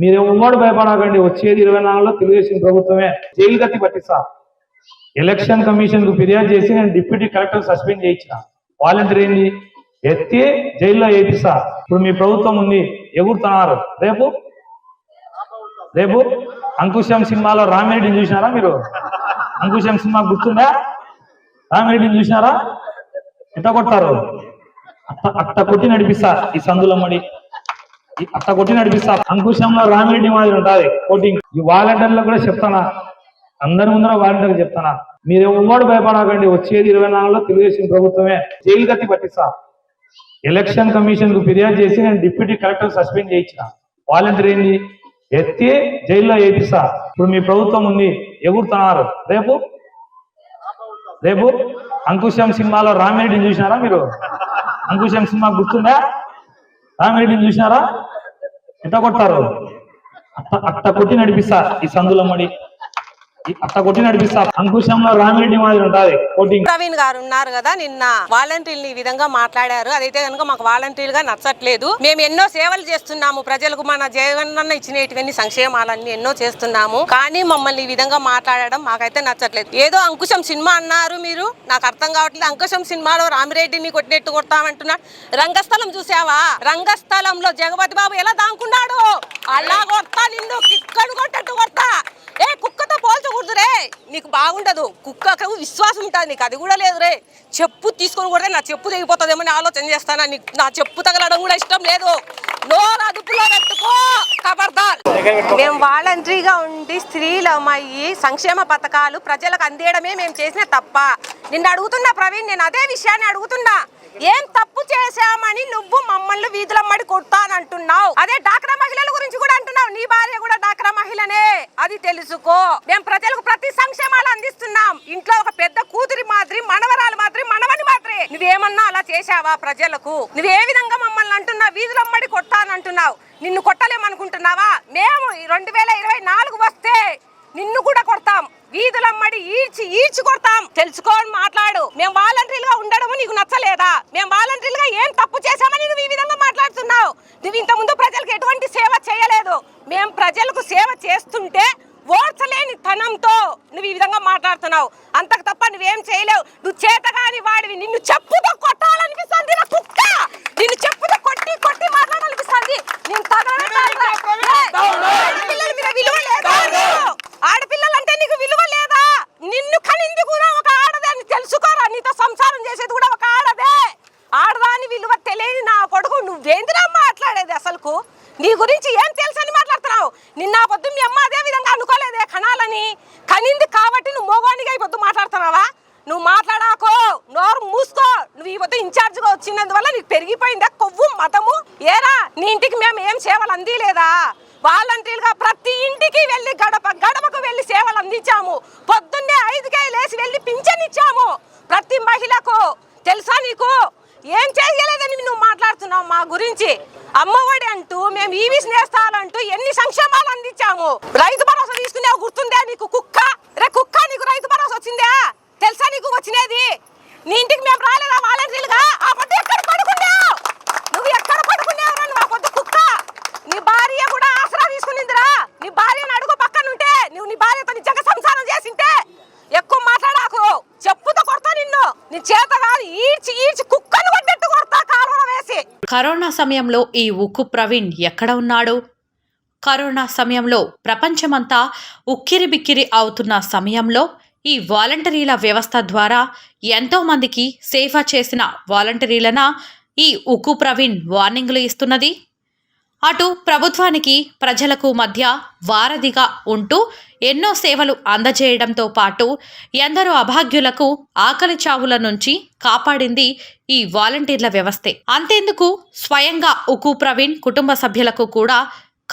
మీరు ఉమ్మడి భయపడకండి, వచ్చేది 24లో తెలుగుదేశం ప్రభుత్వమే. జైలు గతి పట్టిస్తా. ఎలక్షన్ కమిషన్ కు ఫిర్యాదు చేసి నేను డిప్యూటీ కలెక్టర్ సస్పెండ్ చేయించిన. వాలంటీర్ని ఎత్తి జైల్లో వేపిస్తా. ఇప్పుడు మీ ప్రభుత్వం ఉంది, ఎగురుతున్నారు. రేపు రేపు అంకుశం సినిమాలో రామిరెడ్డిని చూసినారా మీరు? అంకుశం సినిమా గుర్తుందా? రామిరెడ్డిని చూసినారా? ఎట్ట కొట్టారు? అట్ట కొట్టి నడిపిస్తా ఈ సందులమ్మడి, అట్ట కొట్టి నడిపిస్తా. అంకుశంలో రామిరెడ్డి మాదిరి ఉంటుంది కోటింగ్. ఈ వాలంటీర్లో కూడా చెప్తానా, అందరి ముందర వాలంటీర్ చెప్తానా, మీరు ఉమ్మడి భయపడకండి, వచ్చేది 24లో తెలుగుదేశం ప్రభుత్వమే. జైలు గతి పట్టిస్తా. ఎలక్షన్ కమిషన్ కు ఫిర్యాదు చేసి నేను డిప్యూటీ కలెక్టర్ సస్పెండ్ చేయించిన. వాలంటీర్ని ఎత్తి జైల్లో వేపిస్తా. ఇప్పుడు మీ ప్రభుత్వం ఉంది, ఎగురుతున్నారు. రేపు రేపు అంకుశం సినిమాలో రామిరెడ్డిని చూసినారా మీరు? అంకుశం సినిమా గుర్తుందా? రామిరెడ్డిని చూసినారా? ఎట్ట కొట్టారు? అట్ట కొట్టి నడిపిస్తా ఈ సందులమ్మడి, అట్ట కొట్టి నడిపిస్తా. అంకుశంలో రామిరెడ్డి మాదిరి ఉంటుంది కోటింగ్. ప్రవీణ్ గారు ఉన్నారు కదా, నిన్న వాలంటీర్లు ఈ విధంగా మాట్లాడారు. అదైతే కనుక మాకు వాలంటీర్గా నచ్చట్లేదు. మేము ఎన్నో సేవలు చేస్తున్నాము ప్రజలకు, మన జగనన్న ఇచ్చినటువంటి సంక్షేమాలన్నీ ఎన్నో చేస్తున్నాము. కానీ మమ్మల్ని ఈ విధంగా మాట్లాడడం మాకైతే నచ్చట్లేదు. ఏదో అంకుశం సినిమా అన్నారు మీరు, నాకు అర్థం కావట్లేదు. అంకుశం సినిమాలో రామిరెడ్డిని కొట్టినట్టు కొడతామంటున్నా. రంగస్థలం చూసావా? రంగస్థలంలో జగపతి బాబు ఎలా దాంకున్నాడు, అలా కొడతా నిన్ను, కిక్కడు కొట్టట్టు కొడతా. ఏ కుక్కతో పోల్చకూడదు రే, నీకు బాగుండదు. కుక్కకు విశ్వాసం ఉంటుంది, నీకు అది కూడా లేదు రే. చెప్పు తీసుకొని కొడితే నా చెప్పు తెగిపోతుందేమో ఆలోచన చేస్తానా? నీకు నా చెప్పు తగలడం కూడా ఇష్టం లేదు. నోరు అదుపులో పెట్టుకో, ఖబర్దార్. మేము వాలంటరీగా ఉండి స్త్రీలమయ్యి సంక్షేమ పథకాలు ప్రజలకు అందేయడమే మేము చేసిన తప్ప. నిన్ను అడుగుతున్నా ప్రవీణ్, నేను అదే విషయాన్ని అడుగుతున్నా. ఏం తప్పు చేశామని నువ్వు మమ్మల్ని వీధులమ్మడి కొడతానంటున్నావు? అదే డాక్రా మహిళల గురించి కూడా అంటున్నావు. నీ భార్య కూడా డాక్రా మహిళనే, అది తెలుసుకో. మేము ప్రజలకు ప్రతి సంక్షేమాలు అందిస్తున్నాం. ఇంట్లో ఒక పెద్ద కూతురి మాదిరి, మనవరాలు మాదిరి, మనవని మాదిరి. నువ్వేమన్నా అలా చేశావా ప్రజలకు? నువ్వు ఏ విధంగా మమ్మల్ని అంటున్నావు వీధులమ్మడి కొడతానంటున్నావు? నిన్ను కొట్టలేమనుకుంటున్నావా? మేము 2024 వస్తే నిన్ను కూడా కొడతాం, వీధులమ్మడి ఈడ్చి కొడతాం. తెలుసుకోని మాట్లాడు. మేము వాలంటీర్లుగా ఉండడం నీకు నచ్చలేదా? మేము వాలంటీర్లుగా ఏం తప్పు చేశామని నువ్వు ఈ విధంగా మాట్లాడుతున్నావు? నువ్వు ఇంతకుముందు ప్రజలకు ఎటువంటి సేవ చేయలేదు. మేము ప్రజలకు సేవ చేస్తుంటే ఓర్చలేని తనంతో నువ్వు ఈ విధంగా మాట్లాడుతున్నావు. అంతకు తప్ప నువ్వేం చేయలేవు. నువ్వు చేతగాని వాడివి. నిన్ను చెప్పుతో కొట్టాలనిపిస్తుంది నా కుక్క. నిన్ను చెప్పుతో కొట్టి కొట్టి మాట్లాడాలనిపిస్తుంది. నేను ఆడపిల్లలంటే నీకు విలువ లేదా? నిన్ను కనింది కూడా ఒక ఆడదే అని తెలుసుకోరా. నీతో సంసారం చేసేది కూడా ఒక ఆడదే. ఆడదాని విలువ తెలియని నా కొడుకు నువ్వేందిరా మాట్లాడేది? అసలుకు నీ గురించి ఏం తెలుసు అని మాట్లాడుతున్నావు? నిన్న పొద్దు మీ అమ్మ అదే విధంగా అనుకోలేదే కనాలని. కనింది కాబట్టి నువ్వు మోగానిగా ఈ పొద్దు మాట్లాడుతున్నావా? నువ్వు మాట్లాడాకో, నోరు మూసుకో. నువ్వు ఈ పొద్దు ఇన్ఛార్జ్గా వచ్చినందువల్ల నీకు పెరిగిపోయిందా కొవ్వు మతము? ఏరా నీ ఇంటికి మేము ఏం సేవలు అందిలేదా? వాలంటీర్గా ప్రతి ఇంటికి వెళ్ళి గడపకు వెళ్ళి సేవలు అందించాము. పొద్దున్నే 5కే లేసి వెళ్ళి పింఛన్ ఇచ్చాము ప్రతి మహిళకు. తెలుసా నీకు? ఏం చేయలేదని నువ్వు మాట్లాడుతున్నావు మా గురించి. అమ్మఒడి అంటూ, మేము ఈవీ నేస్తాలంటూ ఎన్ని సంక్షేమాలు అందించాము. రైతు భరోసా తీసుకునేవి గుర్తుందా నీకు? కుక్క రే కుక్క, నీకు రైతు భరోసా వచ్చిందా? తెలుసా నీకు వచ్చినది? నీ ఇంటికి మేము రాలేదా వాలంటీర్లుగా? ఆ పొద్దు ఎక్కడ పడుకున్నావు నువ్వు? ఎక్కడ పడుకున్నావు నువ్వు ఆ పొద్దు కుక్క? నీ భార్య కూడా ఆసరా తీసుకునిందిరా. నీ భార్యను అడుగు పక్కనుంటే, నువ్వు నీ భార్యతో నిజంగా సంసారం చేసింటే. ఎక్కువ మాట్లాడాకు, చెప్పుతో కొడతా నిన్ను. నీ చేత కాదు, ఈడ్చి కుక్కను కొట్టేట్టు కొడతా కాలువలో వేసి. కరోనా సమయంలో ఈ ఉక్కు ప్రవీణ్ ఎక్కడ ఉన్నాడు? కరోనా సమయంలో ప్రపంచమంతా ఉక్కిరిబిక్కిరి అవుతున్న సమయంలో ఈ వాలంటీర్ల వ్యవస్థ ద్వారా ఎంతో మందికి సేవ చేసిన వాలంటీర్లన ఈ ఉక్కు ప్రవీణ్ వార్నింగ్లు ఇస్తున్నది. అటు ప్రభుత్వానికి ప్రజలకు మధ్య వారధిగా ఉంటూ ఎన్నో సేవలు అందజేయడంతో పాటు ఎందరో అభాగ్యులకు ఆకలి చావుల నుంచి కాపాడింది ఈ వాలంటీర్ల వ్యవస్థే. అంతేందుకు స్వయంగా ఉక్కు ప్రవీణ్ కుటుంబ సభ్యులకు కూడా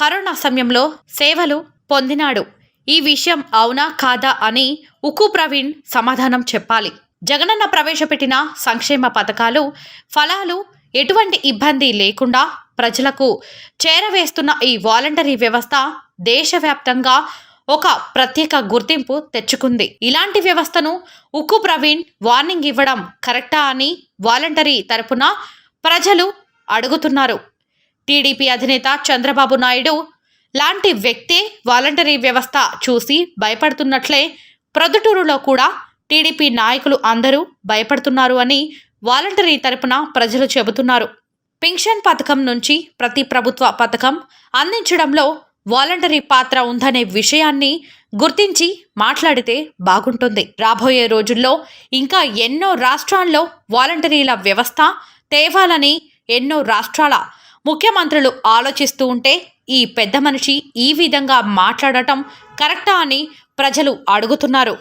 కరోనా సమయంలో సేవలు పొందినాడు. ఈ విషయం అవునా కాదా అని ఉక్కు ప్రవీణ్ సమాధానం చెప్పాలి. జగనన్న ప్రవేశపెట్టిన సంక్షేమ పథకాలు ఫలాలు ఎటువంటి ఇబ్బంది లేకుండా ప్రజలకు చేరవేస్తున్న ఈ వాలంటరీ వ్యవస్థ దేశవ్యాప్తంగా ఒక ప్రత్యేక గుర్తింపు తెచ్చుకుంది. ఇలాంటి వ్యవస్థను ఉక్కు ప్రవీణ్ వార్నింగ్ ఇవ్వడం కరెక్టా అని వాలంటరీ తరపున ప్రజలు అడుగుతున్నారు. టీడీపీ అధినేత చంద్రబాబు నాయుడు లాంటి వ్యక్తే వాలంటరీ వ్యవస్థ చూసి భయపడుతున్నట్లే ప్రొద్దుటూరులో కూడా టీడీపీ నాయకులు అందరూ భయపడుతున్నారు అని వాలంటరీ తరపున ప్రజలు చెబుతున్నారు. పింఛన్ పథకం నుంచి ప్రతి ప్రభుత్వ పథకం అందించడంలో వాలంటరీ పాత్ర ఉందనే విషయాన్ని గుర్తించి మాట్లాడితే బాగుంటుంది. రాబోయే రోజుల్లో ఇంకా ఎన్నో రాష్ట్రాల్లో వాలంటరీల వ్యవస్థ తేవాలని ఎన్నో రాష్ట్రాల ముఖ్యమంత్రులు ఆలోచిస్తూ ఉంటే ఈ పెద్ద మనిషి ఈ విధంగా మాట్లాడటం కరెక్టా అని ప్రజలు అడుగుతున్నారు.